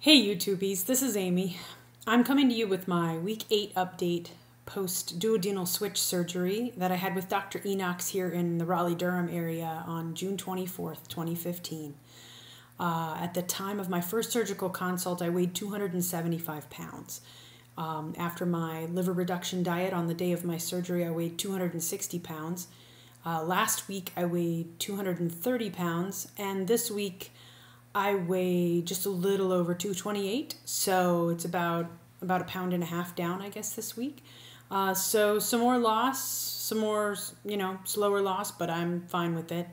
Hey YouTubies, this is Amy. I'm coming to you with my week 8 update post duodenal switch surgery that I had with Dr. Enox here in the Raleigh-Durham area on June 24th, 2015. At the time of my first surgical consult, I weighed 275 pounds. After my liver reduction diet on the day of my surgery, I weighed 260 pounds. Last week, I weighed 230 pounds, and this week, I weigh just a little over 228, so it's about a pound and a half down, I guess, this week. So some more loss, some more, slower loss, but I'm fine with it.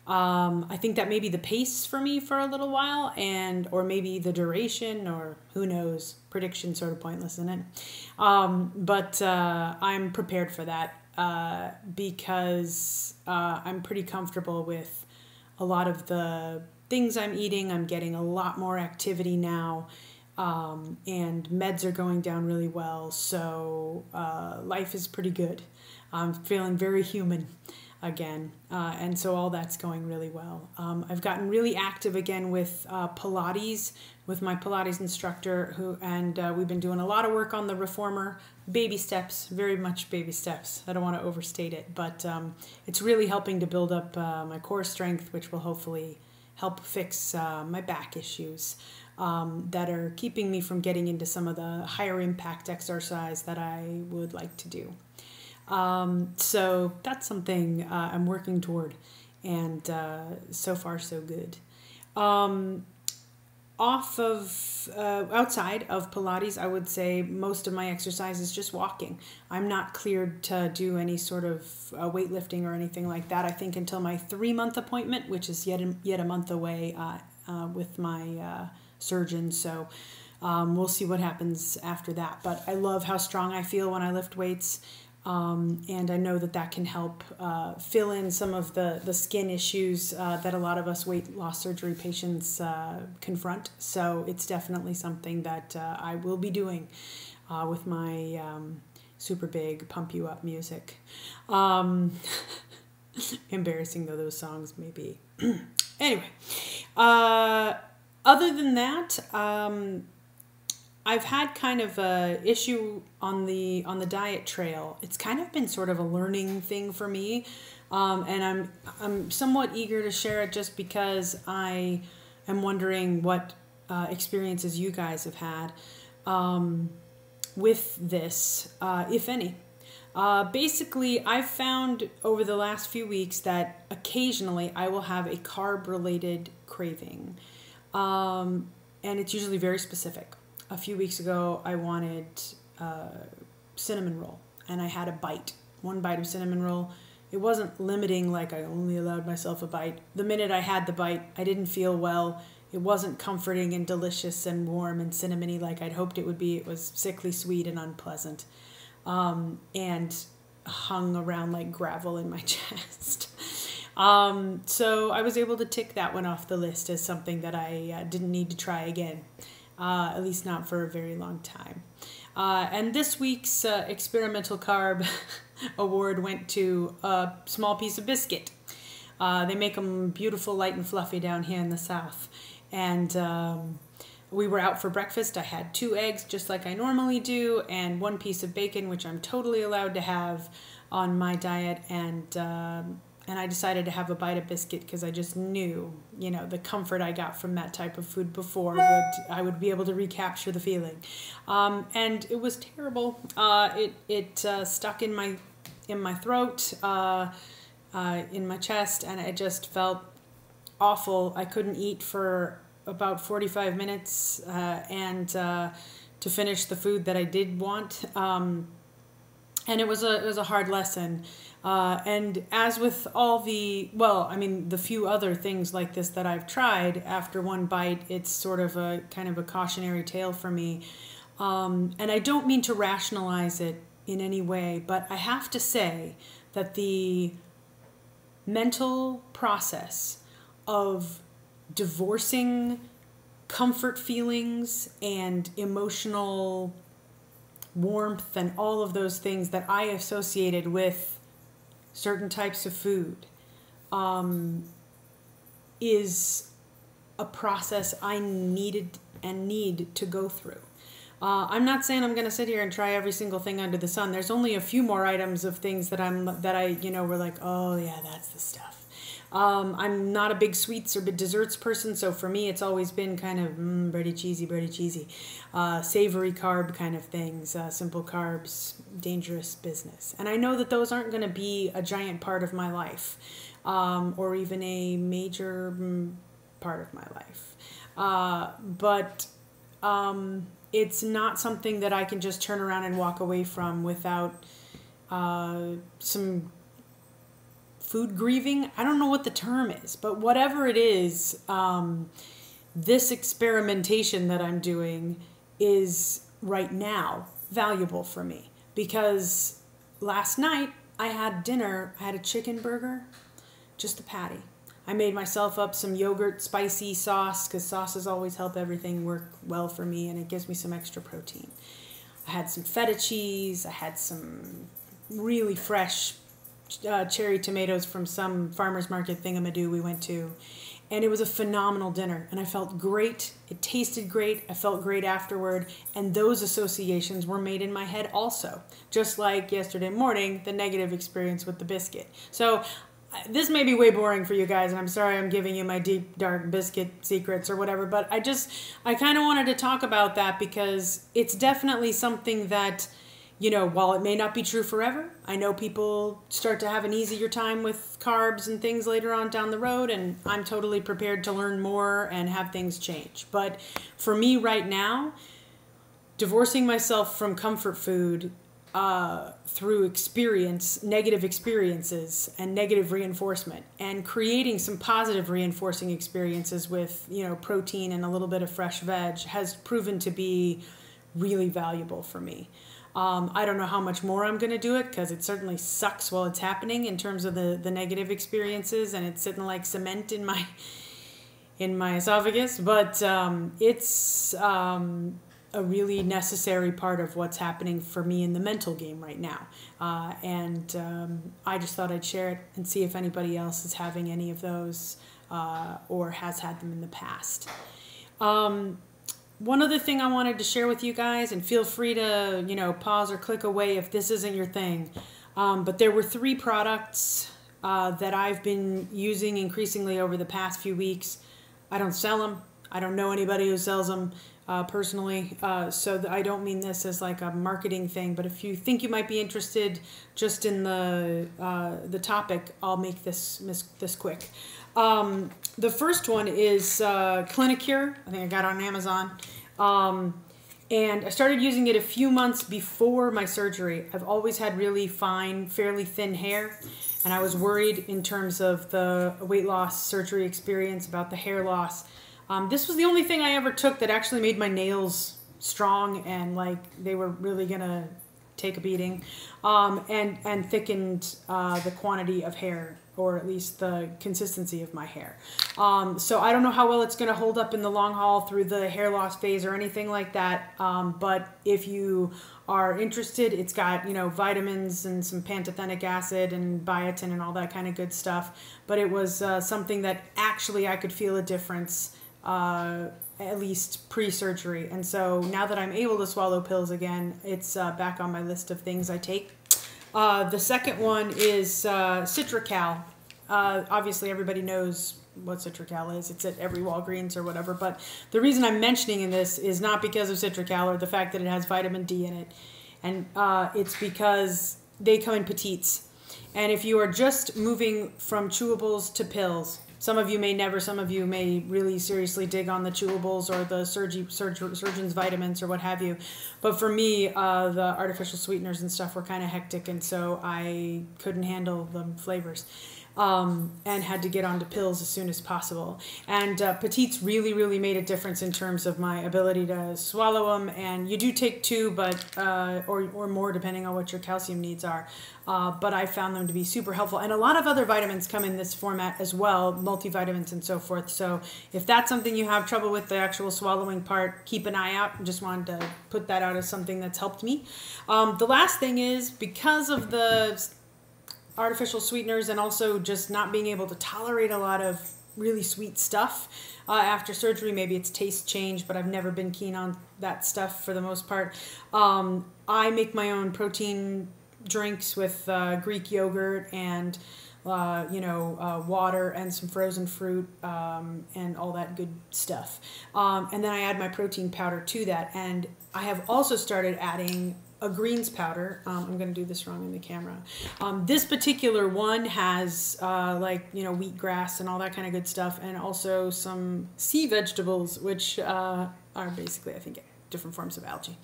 I think that may be the pace for me for a little while, or maybe the duration, or who knows. Prediction sort of pointless, isn't it? But I'm prepared for that because I'm pretty comfortable with a lot of the things I'm eating. I'm getting a lot more activity now, and meds are going down really well, so life is pretty good. I'm feeling very human again, and so all that's going really well. I've gotten really active again with Pilates, with my Pilates instructor, and we've been doing a lot of work on the reformer. Baby steps, very much baby steps. I don't want to overstate it, but it's really helping to build up my core strength, which will hopefully help fix my back issues that are keeping me from getting into some of the higher impact exercise that I would like to do. So that's something I'm working toward, and so far so good. Outside of Pilates, I would say most of my exercise is just walking. I'm not cleared to do any sort of weightlifting or anything like that, I think, until my 3-month appointment, which is yet a month away with my surgeon. So we'll see what happens after that. But I love how strong I feel when I lift weights. And I know that can help fill in some of the skin issues that a lot of us weight loss surgery patients confront. So it's definitely something that I will be doing with my super big pump you up music. Embarrassing though those songs may be. Anyway, other than that, I've had kind of a issue on the diet trail. It's kind of been sort of a learning thing for me, and I'm somewhat eager to share it just because I am wondering what experiences you guys have had with this, if any. Basically, I've found over the last few weeks that occasionally I will have a carb-related craving, and it's usually very specific. A few weeks ago, I wanted cinnamon roll, and I had one bite of cinnamon roll. It wasn't limiting, like I only allowed myself a bite. The minute I had the bite, I didn't feel well. It wasn't comforting and delicious and warm and cinnamony like I'd hoped it would be. It was sickly sweet and unpleasant, and hung around like gravel in my chest. So I was able to tick that one off the list as something that I didn't need to try again. At least not for a very long time. And this week's experimental carb award went to a small piece of biscuit. They make them beautiful, light and fluffy down here in the South. And we were out for breakfast. I had 2 eggs, just like I normally do, and 1 piece of bacon, which I'm totally allowed to have on my diet. And I decided to have a bite of biscuit because I just knew, the comfort I got from that type of food before, I would be able to recapture the feeling. And it was terrible. It stuck in my throat, in my chest, and it just felt awful. I couldn't eat for about 45 minutes to finish the food that I did want. And it was a hard lesson. And as with all the few other things like this that I've tried, after one bite, it's sort of a kind of a cautionary tale for me. And I don't mean to rationalize it in any way, but I have to say that the mental process of divorcing comfort feelings and emotional warmth and all of those things that I associated with certain types of food is a process I needed and need to go through. I'm not saying I'm going to sit here and try every single thing under the sun. There's only a few more items of things that we're like, oh yeah, that's the stuff. I'm not a big sweets or big desserts person, so for me it's always been kind of bready cheesy, savory carb kind of things, simple carbs, dangerous business. And I know that those aren't going to be a giant part of my life, or even a major part of my life. But it's not something that I can just turn around and walk away from without some food grieving. I don't know what the term is, but whatever it is, this experimentation that I'm doing is right now valuable for me, because last night I had dinner. I had a chicken burger, just a patty. I made myself up some yogurt spicy sauce, because sauces always help everything work well for me, and it gives me some extra protein. I had some feta cheese. I had some really fresh cherry tomatoes from some farmer's market thingamadoo we went to. And it was a phenomenal dinner. And I felt great. It tasted great. I felt great afterward. And those associations were made in my head also. Just like yesterday morning, the negative experience with the biscuit. So this may be way boring for you guys, and I'm sorry I'm giving you my deep, dark biscuit secrets or whatever, but I kind of wanted to talk about that, because it's definitely something that, while it may not be true forever, I know people start to have an easier time with carbs and things later on down the road, and I'm totally prepared to learn more and have things change. But for me right now, divorcing myself from comfort food through negative experiences and negative reinforcement, and creating some positive reinforcing experiences with, protein and a little bit of fresh veg has proven to be really valuable for me. I don't know how much more I'm going to do it, because it certainly sucks while it's happening in terms of the negative experiences, and it's sitting like cement in my esophagus. But it's a really necessary part of what's happening for me in the mental game right now. And I just thought I'd share it and see if anybody else is having any of those or has had them in the past. One other thing I wanted to share with you guys, and feel free to, pause or click away if this isn't your thing. But there were 3 products that I've been using increasingly over the past few weeks. I don't sell them. I don't know anybody who sells them personally. So I don't mean this as like a marketing thing, but if you think you might be interested just in the topic, I'll make this quick. The first one is Clinicure. I think I got it on Amazon. And I started using it a few months before my surgery. I've always had really fine, fairly thin hair, and I was worried in terms of the weight loss surgery experience about the hair loss. This was the only thing I ever took that actually made my nails strong and like they were really gonna take a beating, and thickened the quantity of hair, or at least the consistency of my hair. So I don't know how well it's going to hold up in the long haul through the hair loss phase or anything like that. But if you are interested, it's got, vitamins and some pantothenic acid and biotin and all that kind of good stuff. But it was something that actually I could feel a difference, at least pre-surgery. And so now that I'm able to swallow pills again, it's back on my list of things I take. The second one is Citracal. Obviously, everybody knows what Citracal is. It's at every Walgreens or whatever. But the reason I'm mentioning this is not because of Citracal or the fact that it has vitamin D in it. And it's because they come in petites. And if you are just moving from chewables to pills, some of you may never, some of you may really seriously dig on the chewables or the surgeon's vitamins or what have you. But for me, the artificial sweeteners and stuff were kind of hectic, and so I couldn't handle the flavors. And had to get onto pills as soon as possible. And petites really, really made a difference in terms of my ability to swallow them. And you do take 2, but or more depending on what your calcium needs are. But I found them to be super helpful. And a lot of other vitamins come in this format as well, multivitamins and so forth. So if that's something you have trouble with, the actual swallowing part, keep an eye out. I just wanted to put that out as something that's helped me. The last thing is, because of the artificial sweeteners and also just not being able to tolerate a lot of really sweet stuff, after surgery. Maybe it's taste change, but I've never been keen on that stuff for the most part. I make my own protein drinks with Greek yogurt and water and some frozen fruit and all that good stuff. And then I add my protein powder to that. And I have also started adding a greens powder. I'm going to do this wrong in the camera. This particular one has wheatgrass and all that kind of good stuff, and also some sea vegetables, which are basically, I think, different forms of algae.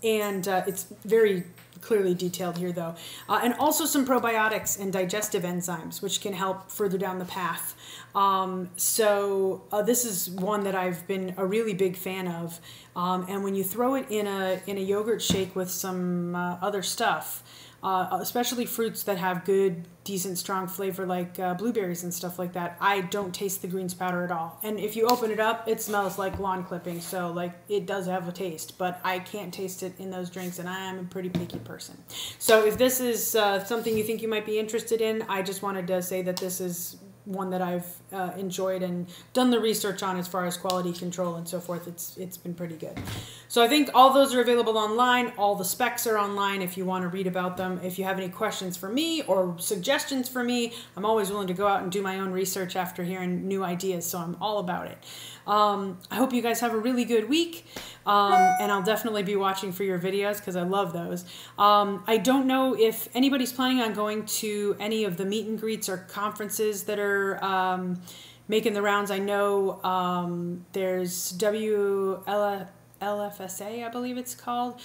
It's very clearly detailed here, though. And also some probiotics and digestive enzymes, which can help further down the path. This is one that I've been a really big fan of. And when you throw it in a yogurt shake with some other stuff, especially fruits that have good, decent, strong flavor like blueberries and stuff like that, I don't taste the greens powder at all. And if you open it up, it smells like lawn clippings, so like it does have a taste, but I can't taste it in those drinks, and I am a pretty picky person. So if this is something you think you might be interested in, I just wanted to say that this is one that I've enjoyed and done the research on as far as quality control and so forth. It's been pretty good. So I think all those are available online. All the specs are online if you want to read about them. If you have any questions for me or suggestions for me, I'm always willing to go out and do my own research after hearing new ideas, so I'm all about it. I hope you guys have a really good week, and I'll definitely be watching for your videos because I love those. I don't know if anybody's planning on going to any of the meet and greets or conferences that are making the rounds. I know there's LFSA, I believe it's called,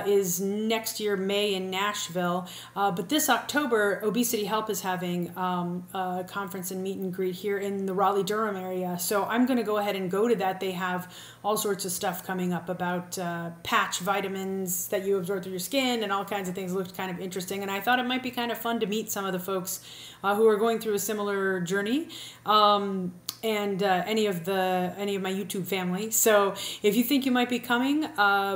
is next year, May, in Nashville. But this October, Obesity Help is having a conference and meet and greet here in the Raleigh-Durham area. So I'm going to go ahead and go to that. They have all sorts of stuff coming up about patch vitamins that you absorb through your skin and all kinds of things. It looked kind of interesting. And I thought it might be kind of fun to meet some of the folks who are going through a similar journey. And any of my YouTube family. So if you think you might be coming,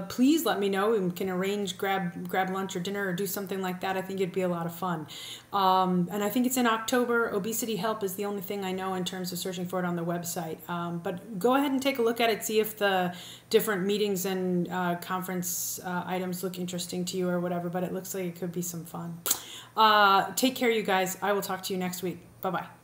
please let me know. We can arrange grab lunch or dinner or do something like that. I think it'd be a lot of fun. And I think it's in October. Obesity Help is the only thing I know in terms of searching for it on the website. But go ahead and take a look at it, see if the different meetings and conference items look interesting to you or whatever, but it looks like it could be some fun. Take care, you guys. I will talk to you next week. Bye-bye.